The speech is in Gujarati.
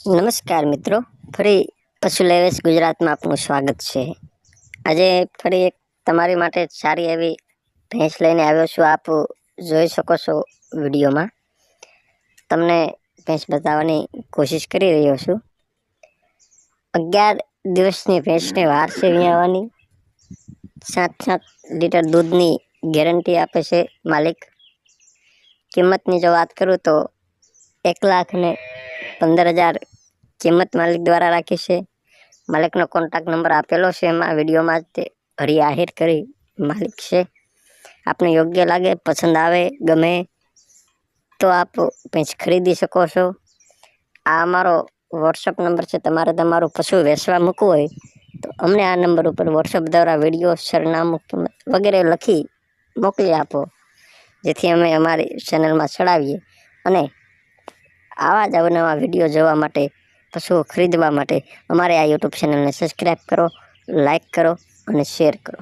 નમસ્કાર મિત્રો, ફરી પશુ લેવેશ ગુજરાતમાં આપનું સ્વાગત છે। આજે ફરી એક તમારી માટે સારી એવી ભેંસ લઈને આવ્યો છું। આપ જોઈ શકો છો વિડીયોમાં, તમને ભેંસ બતાવવાની કોશિશ કરી રહ્યો છું। 11 દિવસની ભેંસને વાર છે વિયાવાની। 7 લીટર દૂધની ગેરંટી આપે છે માલિક। કિંમતની જો વાત કરું તો 1,15,000 કિંમત માલિક દ્વારા રાખી છે। માલિકનો કોન્ટેક્ટ નંબર આપેલો છે એમાં વિડીયોમાં જ, તે હરી આહિર કરી માલિક છે। આપને યોગ્ય લાગે, પસંદ આવે, ગમે તો આપ ભેંસ ખરીદી શકો છો। આ અમારો વોટ્સઅપ નંબર છે। તમારે તમારું પશુ વેચવા મૂકવું હોય તો અમને આ નંબર ઉપર વોટ્સઅપ દ્વારા વિડીયો, સરનામું, કિંમત વગેરે લખી મોકલી આપો, જેથી અમે અમારી ચેનલમાં ચડાવીએ। અને આવા જ અવનવા વિડીયો જોવા માટે, પશુઓ ખરીદવા માટે અમારે આ યુટ્યુબ ચેનલને સબસ્ક્રાઈબ કરો, લાઈક કરો અને શેર કરો।